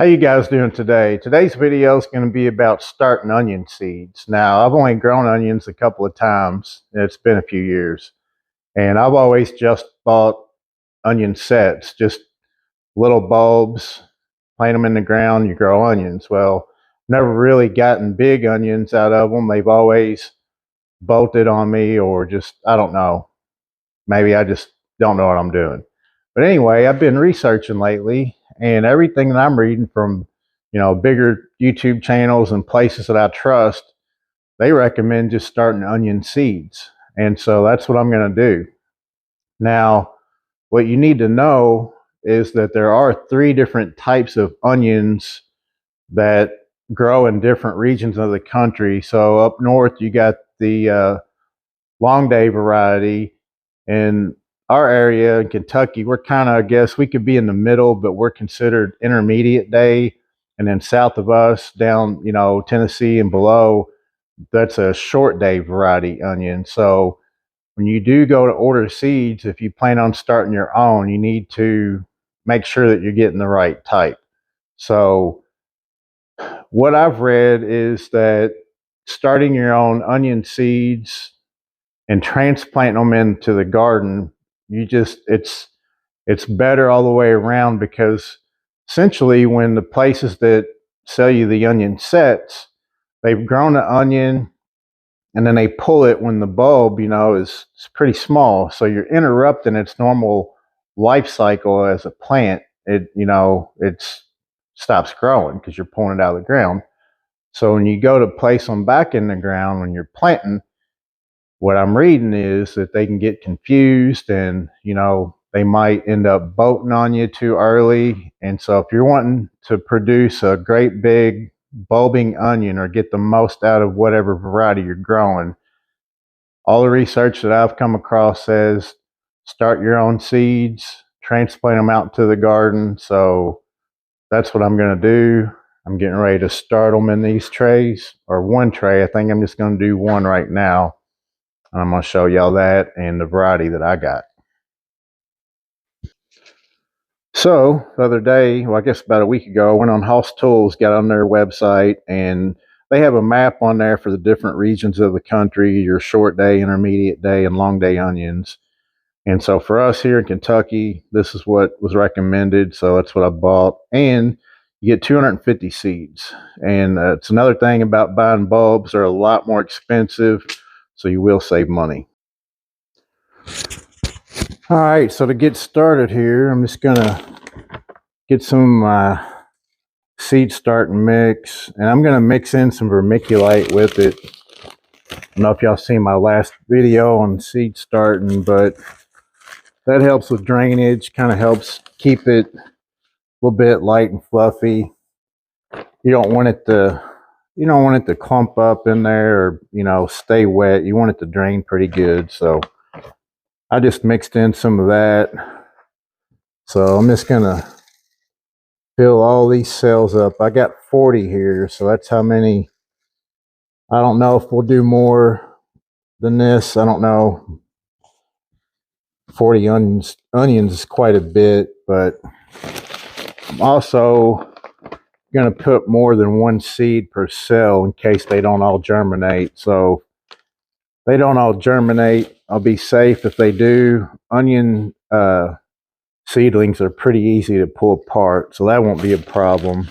How you guys doing today? Today's video is going to be about starting onion seeds. Now, I've only grown onions a couple of times. It's been a few years. And I've always just bought onion sets, just little bulbs, plant them in the ground, you grow onions. Well, never really gotten big onions out of them. They've always bolted on me, or just, I don't know. Maybe I just don't know what I'm doing. But anyway, I've been researching lately, and everything that I'm reading from, bigger YouTube channels and places that I trust, they recommend just starting onion seeds. And so that's what I'm going to do. Now, what you need to know is that there are 3 different types of onions that grow in different regions of the country. So up north, you got the long day variety. In our area in Kentucky, we're kind of, I guess we could be in the middle, but we're considered intermediate day. And then south of us, down, Tennessee and below, that's a short day variety onion. So when you do go to order seeds, if you plan on starting your own, you need to make sure that you're getting the right type. So what I've read is that starting your own onion seeds and transplanting them into the garden, it's better all the way around, because essentially when the places that sell you the onion sets, they've grown the onion and then they pull it when the bulb, is pretty small. So you're interrupting its normal life cycle as a plant. It stops growing because you're pulling it out of the ground. So when you go to place them back in the ground when you're planting, what I'm reading is that they can get confused, and they might end up bolting on you too early. And so if you're wanting to produce a great big bulbing onion or get the most out of whatever variety you're growing, all the research that I've come across says start your own seeds, transplant them out to the garden. So that's what I'm going to do. I'm getting ready to start them in these trays, or one tray. I think I'm just going to do one right now. I'm going to show y'all that and the variety that I got. So the other day, well, I guess about a week ago, I went on Hoss Tools, got on their website, and they have a map on there for the different regions of the country, your short day, intermediate day, and long day onions. And so for us here in Kentucky, this is what was recommended. So that's what I bought. And you get 250 seeds. And it's another thing about buying bulbs. They're a lot more expensive, so you will save money. All right, so to get started here, I'm just gonna get some seed starting mix, and I'm gonna mix in some vermiculite with it. I don't know if y'all seen my last video on seed starting, but that helps with drainage, kind of helps keep it a little bit light and fluffy. You don't want it to clump up in there, or stay wet. You want it to drain pretty good. So I just mixed in some of that. So I'm just gonna fill all these cells up. I got 40 here, so that's how many. I don't know if we'll do more than this. I don't know. 40 onions is quite a bit, but I'm also going to put more than one seed per cell in case they don't all germinate. So if they don't all germinate, I'll be safe. If they do, onion seedlings are pretty easy to pull apart, so that won't be a problem.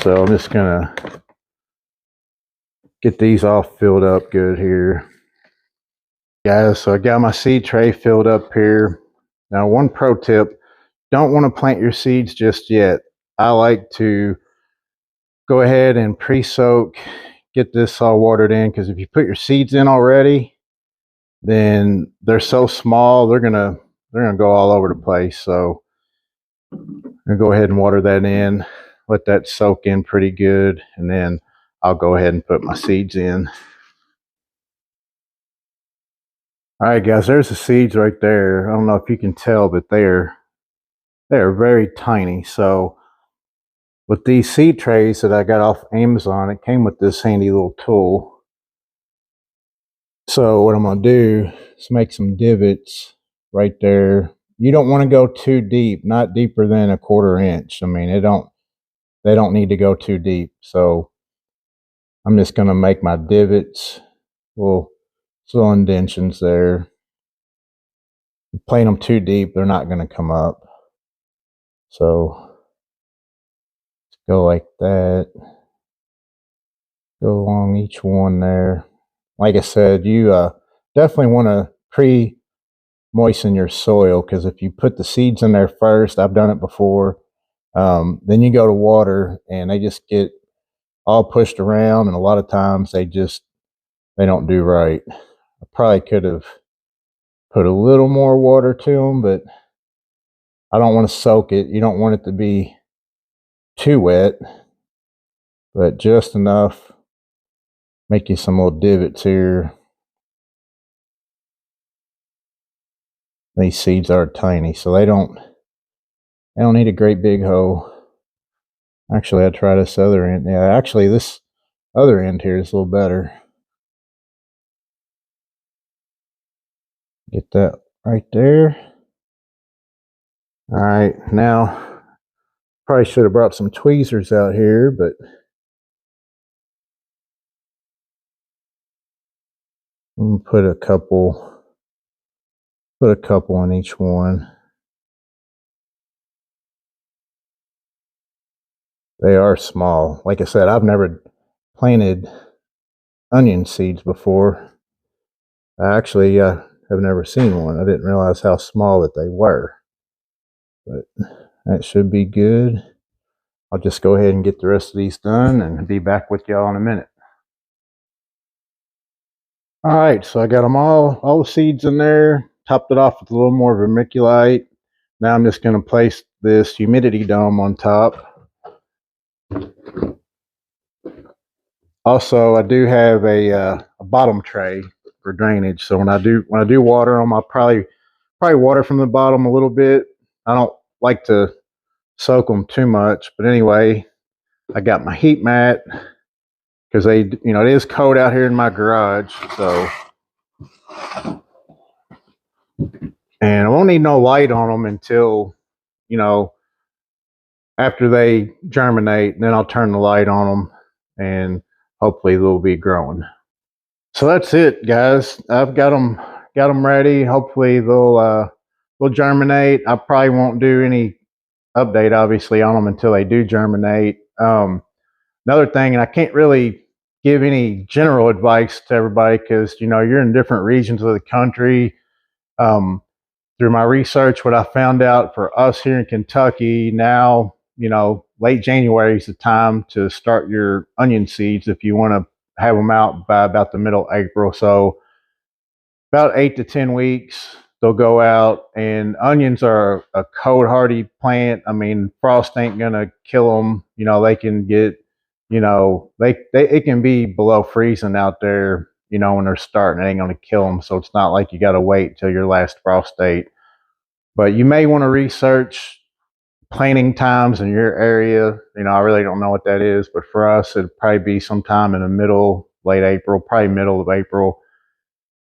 So I'm just going to get these all filled up good here. Guys, so I got my seed tray filled up here. Now, one pro tip, don't want to plant your seeds just yet. I like to go ahead and pre-soak, get this all watered in, because if you put your seeds in already, then they're so small, they're gonna go all over the place. So I'm gonna go ahead and water that in, let that soak in pretty good, and then I'll go ahead and put my seeds in. All right, guys, there's the seeds right there. I don't know if you can tell, but they're very tiny. So with these seed trays that I got off Amazon, it came with this handy little tool. So what I'm going to do is make some divots right there. You don't want to go too deep, not deeper than 1/4 inch. I mean, they don't need to go too deep. So I'm just going to make my divots, little indentions there. Plant them too deep, they're not going to come up. So go like that. Go along each one there. Like I said, you definitely want to pre-moisten your soil, because if you put the seeds in there first, I've done it before, then you go to water and they just get all pushed around, and a lot of times they don't do right. I probably could have put a little more water to them, but I don't want to soak it. You don't want it to be too wet, but just enough. Make you some little divots here. These seeds are tiny, so they don't need a great big hole. Actually, I try this other end. Yeah, actually this other end here is a little better. Get that right there. All right, now probably should have brought some tweezers out here, but I'm gonna put a couple in each one. They are small. Like I said, I've never planted onion seeds before. I actually have never seen one. I didn't realize how small that they were. But that should be good. I'll just go ahead and get the rest of these done and be back with y'all in a minute. All right, so I got them all the seeds in there, topped it off with a little more vermiculite. Now I'm just going to place this humidity dome on top. Also, I do have a bottom tray for drainage. So when I do water them, I'll probably water from the bottom a little bit. I don't like to soak them too much, but anyway, I got my heat mat because it is cold out here in my garage. So, and I won't need no light on them until after they germinate, and then I'll turn the light on them and hopefully they'll be growing. So that's it, guys. I've got them ready. Hopefully they'll germinate. I probably won't do any update obviously on them until they do germinate. Another thing, and I can't really give any general advice to everybody because you're in different regions of the country. Through my research, what I found out for us here in Kentucky now, late January is the time to start your onion seeds if you want to have them out by about the middle of April. So about 8 to 10 weeks, they'll go out. And onions are a cold hardy plant. I mean, frost ain't gonna kill them. They can get, it can be below freezing out there, when they're starting. It ain't gonna kill them. So it's not like you got to wait till your last frost date. But you may want to research planting times in your area. I really don't know what that is, but for us, it'd probably be sometime in the late April, probably middle of April,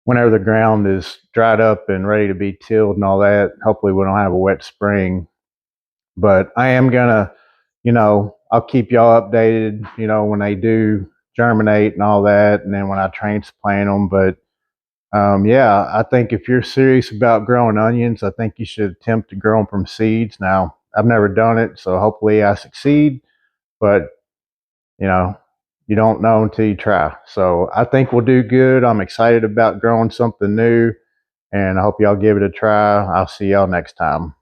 whenever the ground is dried up and ready to be tilled and all that. Hopefully we don't have a wet spring. But I am gonna, I'll keep y'all updated, when they do germinate and all that, and then when I transplant them. But yeah, I think if you're serious about growing onions, I think you should attempt to grow them from seeds. Now, I've never done it, so hopefully I succeed, but you don't know until you try. So I think we'll do good. I'm excited about growing something new, and I hope y'all give it a try. I'll see y'all next time.